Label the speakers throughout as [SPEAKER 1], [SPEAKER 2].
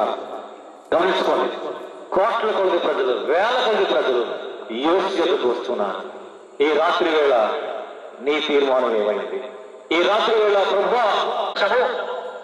[SPEAKER 1] వస్తున్నారు. గమనించుకోండి, కోట్ల కొద్ది ప్రజలు, వేల కొద్ది ప్రజలు యేసు యొద్దకు వస్తున్నారు. ఈ రాత్రి వేళ నీ తీర్మానం ఏమైంది? ఈ రాత్రి వేళ ప్రభువా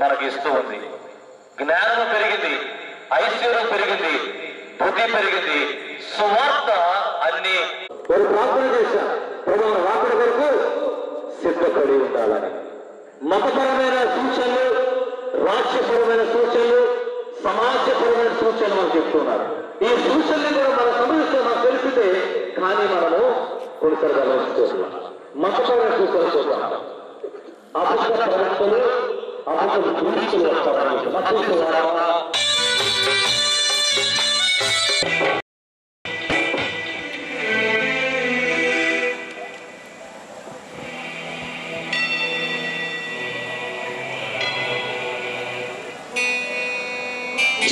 [SPEAKER 1] మనకి ఇస్తూ ఉంది. జ్ఞానం పెరిగింది, ఐశ్వర్యం పెరిగింది, బుద్ధి పెరిగింది, సువార్త అన్ని ఒక ప్రార్థన చేశా, ప్రభువుల రాకడ వరకు సిద్ధపడి ఉండాలని. మతపరమైన సూచనలు, రాష్ట్రపరమైన సూచనలు, సమాజపరమైన సూచనలు మనకు చెప్తున్నారు. ఈ సూచనలు కూడా మన సమస్య మనకు తెలిసితే, కానీ మనము కొన్నిసారి గమనించుకోవాలి. మతపరమైన సూచనలు చూద్దాం. అబద్ధ ప్రవక్తలు, అబద్ధ గురించులు వస్తారని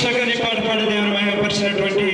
[SPEAKER 2] చక్కని పాట పాడి దేవుని మహిమపరిచినటువంటి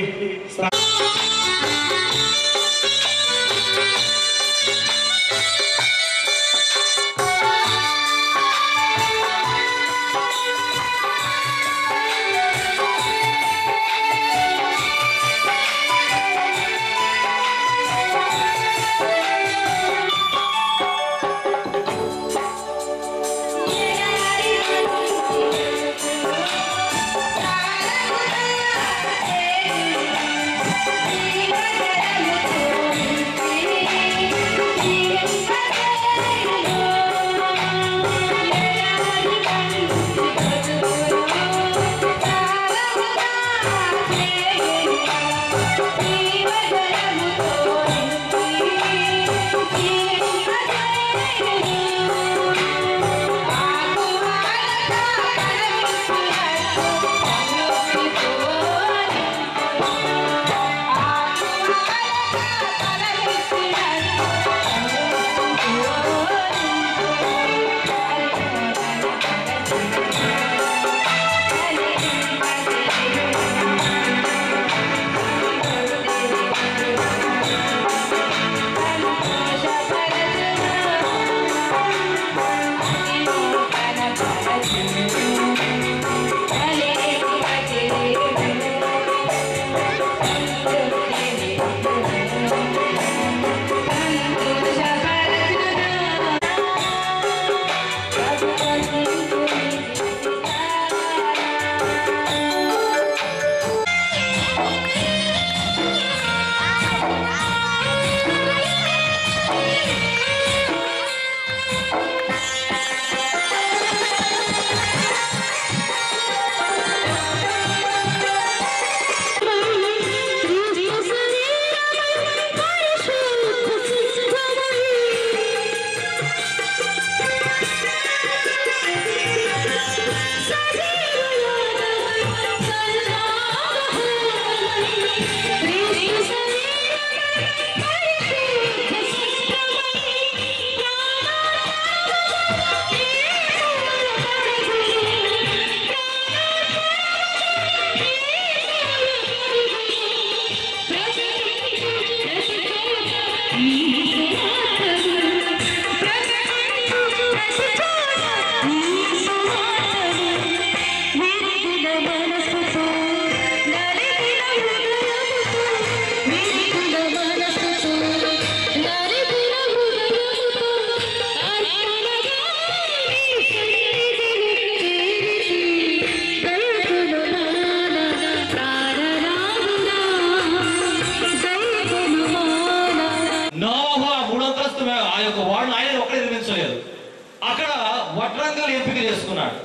[SPEAKER 3] అక్కడ వడ్రంగలు ఎంపిక చేసుకున్నాడు.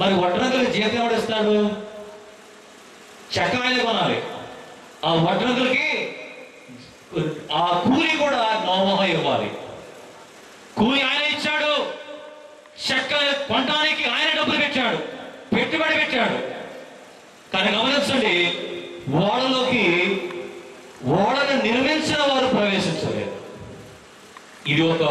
[SPEAKER 3] మరి వడ్రంగలు జీతం ఎవడిస్తాడు? చెక్కాయలు కొనాలి. ఆ వడ్రంగులకి ఆ కూలి కూడా నోమోహ ఇవ్వాలి. కూలి ఆయన ఇచ్చాడు, చెక్కలు కొనడానికి ఆయన డబ్బులు పెట్టాడు, పెట్టుబడి పెట్టాడు. కానీ గమనించండి, ఓడను నిర్మించిన వారు ప్రవేశించలేదు. ఇది ఒక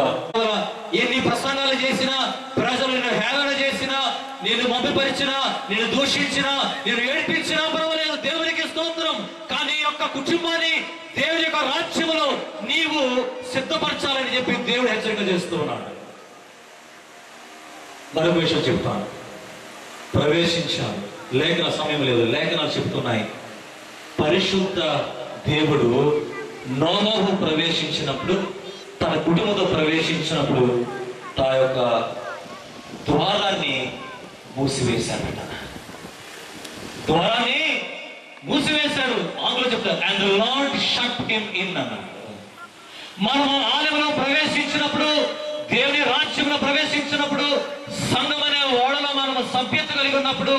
[SPEAKER 3] ఎన్ని ప్రసంగాలు చేసినా, ప్రజలు నేను హేళన చేసినా, నేను మభ్యపరిచినా, నేను దూషించినా, నేను ఏడిపించినా పర్వాలేదు, దేవునికి స్తోత్రం. కానీ యొక్క కుటుంబాన్ని దేవుని యొక్క రాజ్యములో నీవు సిద్ధపరచాలని చెప్పి దేవుడు హెచ్చరిక చేస్తూ ఉన్నాడు. మరొక విషయం చెప్తాను, ప్రవేశించాలి. లేఖన సమయం లేదు, లేఖనాలు చెప్తున్నాయి. పరిశుద్ధ దేవుడు నోనోహు ప్రవేశించినప్పుడు, తన కుటుంబంతో ప్రవేశించినప్పుడు ఆ యొక్క ద్వారాన్ని మూసివేశాడట. ద్వారాన్ని మూసివేశాడు. ఆంగ్లంలో చెప్తారు and the lord shut him in అన్నాడు. మనం ఆలయంలో ప్రవేశించినప్పుడు, దేవుని రాజ్యంలో ప్రవేశించినప్పుడు, సంఘం అనే ఓడలో మనం సభ్యత కలిగి ఉన్నప్పుడు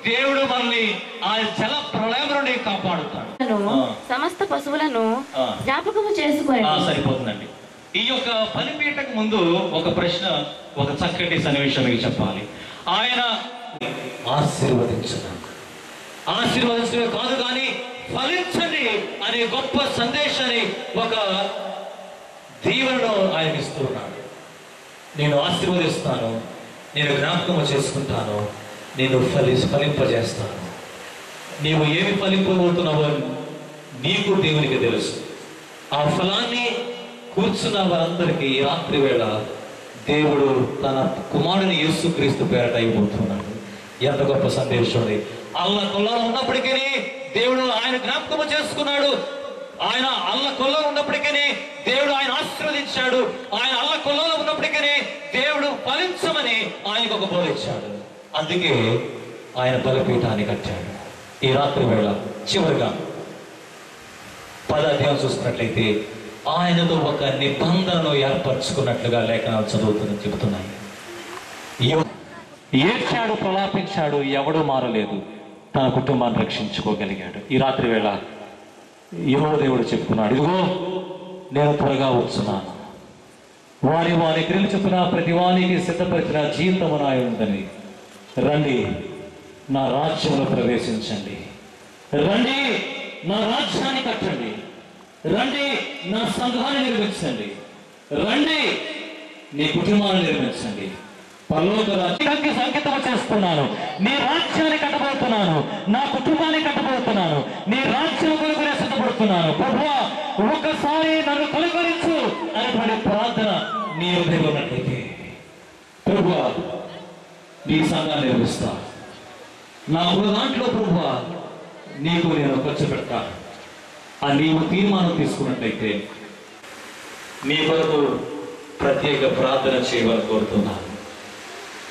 [SPEAKER 3] దేవుడు మనల్ని ఆ జల ప్రళయం నుండి కాపాడుతాడు.
[SPEAKER 4] సమస్త పశువులను జ్ఞాపకము చేసుకోండి.
[SPEAKER 3] సరిపోతుందండి. ఈ యొక్క బలిపీఠకు ముందు ఒక ప్రశ్న, ఒక చక్కటి సన్నివేశం మీకు చెప్పాలి. ఆయన ఆశీర్వదించడమే కాదు కానీ ఫలించండి అనే గొప్ప సందేశాన్ని, ఒక దీవెనను ఆయన ఇస్తున్నాడు. నేను ఆశీర్వదిస్తాను, నేను జ్ఞాపకము చేసుకుంటాను, నేను ఫలింపజేస్తాను. నీవు ఏమి ఫలింపబోతున్నావో నీకు దేవునికి తెలుసు. ఆ ఫలాన్ని కూర్చున్న వారందరికీ ఈ రాత్రి వేళ దేవుడు తన కుమారుని యేసుక్రీస్తు పేరట అయిపోతున్నాడు. ఎంత గొప్ప సందేశం ఉంది. అల్లకొల్లలో ఉన్నప్పటికీ దేవుడు ఆయన జ్ఞాపకము చేసుకున్నాడు. ఆయన అల్లకొల్లలో ఉన్నప్పటికీ దేవుడు ఆయన ఆశీర్వదించాడు. ఆయన అల్లకొల్లలో ఉన్నప్పటికీ దేవుడు ఫలించమని ఆయనకు ఒక బోధ ఇచ్చాడు. అందుకే ఆయన బలిపీఠాన్ని కట్టాడు. ఈ రాత్రి వేళ చివరిగా 10వ అధ్యాయం చూస్తున్నట్లయితే ఆయనతో ఒక నిబంధనను ఏర్పరచుకున్నట్లుగా లేఖనాలు చెబుతున్నాయి. ఏడ్చాడు, ప్రలాపించాడు, ఎవడూ మారలేదు. తన కుటుంబాన్ని రక్షించుకోగలిగాడు. ఈ రాత్రి వేళ యెహోవా దేవుడు చెప్పుకున్నాడు, ఇదిగో నేను త్వరగా వచ్చున్నాను. వారి క్రియలు చెప్పిన ప్రతి వానికి సిద్ధపరిచిన జీవితము నాయ ఉందని. రండి, నా రాజ్యంలో ప్రవేశించండి. రండి, నా రాజ్యాన్ని కట్టండి. రండి, నా సంఘాన్ని నిర్మించండి. రండి, నీ కుటుంబాన్ని నిర్మించండి. పరలోక రాజ్యానికి సంకేతం చేస్తున్నాను. నీ రాజ్యాన్ని కట్టబోతున్నాను, నా కుటుంబాన్ని కట్టబోతున్నాను, నీ రాజ్యం కొరకు సిద్ధపడుతున్నాను. ప్రభువా, ఒక్కసారి నన్ను కలుగరించు అనేటువంటి ప్రార్థన నీ హృదయంలో ఉన్నట్లయితే, ప్రభువా నీ సంఘాన్ని నిర్మిస్తా, నా దాంట్లో ప్రభువా నీకు నేను ఖర్చు పెడతా అని నీవు తీర్మానం తీసుకున్నట్లయితే నీ కొరకు ప్రత్యేక ప్రార్థన చేయమని కోరుతున్నాను.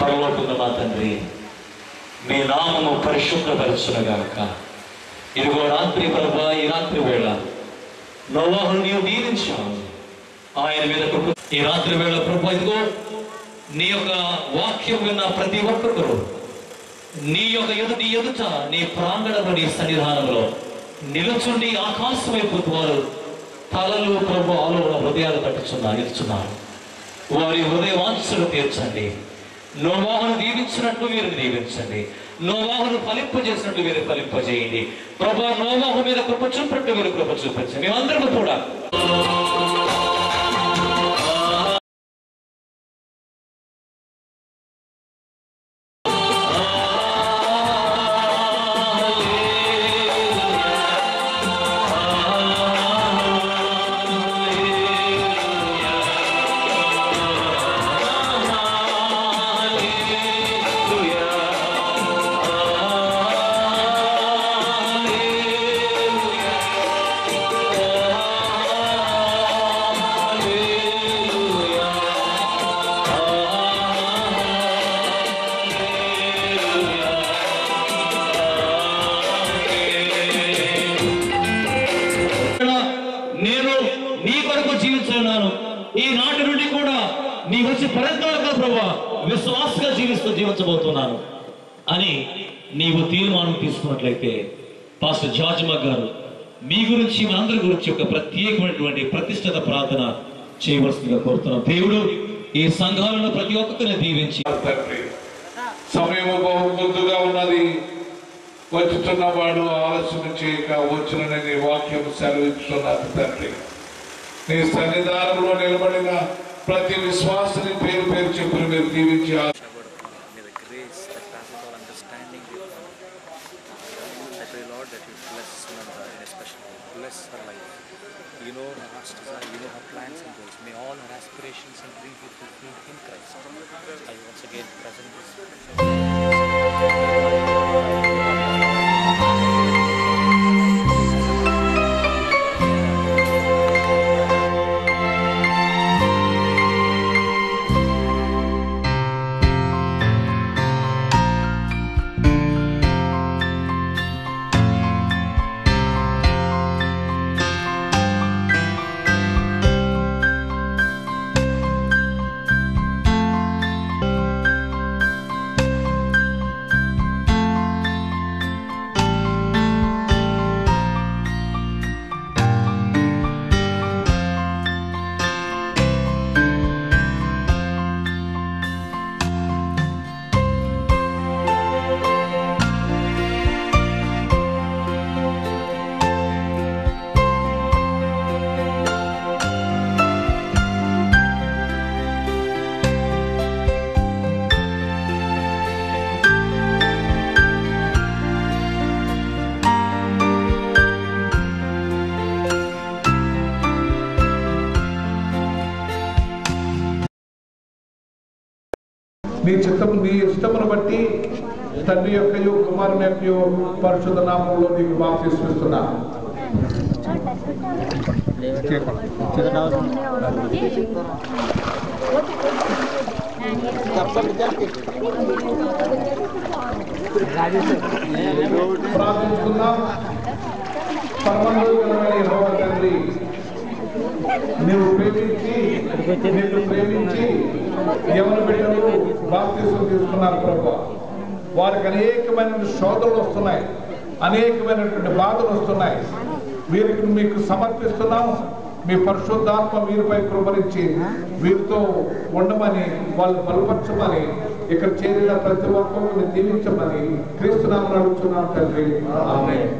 [SPEAKER 3] పరలోకమున్న మా తండ్రి, మీ నామము పరిశుభ్రపరచునగాక. ఇదిగో రాత్రి ప్రభువా, ఈ రాత్రి వేళ నోవాహును నీవు దీవించావు. ఆయన మీద ఈ రాత్రి వేళ ప్రభువా, ఇదిగో నీ యొక్క వాక్యం విన్న ప్రతి ఒక్కరు నీ యొక్క ఎదుట నీ ప్రాంగణంలో, నీ సన్నిధానంలో నిలుచుండి ఆకాశం వైపు వారు తలలు ప్రభు ఆలోచన హృదయాలు నిలుచున్నారు. వారి హృదయ వాంఛలు తీర్చండి. నోవాహును దీవించినట్లు మీరు దీవించండి. నోవాహును ఫలింపజేసినట్లు మీరు ఫలింపజేయండి. ప్రభు నోవాహు మీద కృప చూపినట్లు మీరు కృప చూపించండి. మేమందరూ కూడా ఈనాటి నుండి కూడా నీ వచ్చి పరంగా ప్రభా విశ్వాసంగా జీవించబోతున్నాను అని నీవు తీర్మానం తీసుకున్నట్లయితే పాస్టర్ జార్జ్ మగ్ గారు మీ గురించి మనందరి గురించి ఒక ప్రత్యేకమైనటువంటి ప్రతిష్ఠిత ప్రార్థన చేయవలసిందిగా కోరుతున్నాం. దేవుడు ఈ సంఘాలలో ప్రతి ఒక్కరిని దీవించి.
[SPEAKER 5] సమయము బహు ముందుగా ఉన్నది, వచ్చుతున్నవాడు ఆలస్యం చేయక వచ్చునని వాక్యం సెలవిస్తున్నారు తండ్రి. నీ సన్నిధానంలో నిలబడిన ప్రతి విశ్వాసాన్ని పేరు పేరు చెప్పులు మీరు దీవించి
[SPEAKER 6] bless her life. You know her heart's desire, you know her plans and goals. May all her aspirations and dreams be fulfilled in Christ. I once again present this.
[SPEAKER 5] నీ చిత్తము నీ ఇష్టమును బట్టి తండ్రి యొక్కయు కుమారుని యొక్కయు పరిశుద్ధ నామములో నీకు బాప్తిస్మిస్తున్నాను. ప్రార్థించుకుందాం. పరమందులైన యెహోవా తండ్రి, నిన్ను ప్రేమించి ఎవరి బిడ్డలు బాప్తిసం తీసుకున్నారు ప్రభువా. వారికి అనేకమైన శోధనలు వస్తున్నాయి, అనేకమైనటువంటి బాధలు వస్తున్నాయి. వీరికి మీకు సమర్పిస్తున్నాం. మీ పరిశుద్ధాత్మ వీరిపై కృపరించి వీరితో ఉండమని, వాళ్ళు బలపరచమని, ఇక్కడ చేరిన ప్రతి ఒక్కరిని దీవించమని క్రీస్తు నామమున అడుగుతున్నాం తండ్రి. ఆమేన్.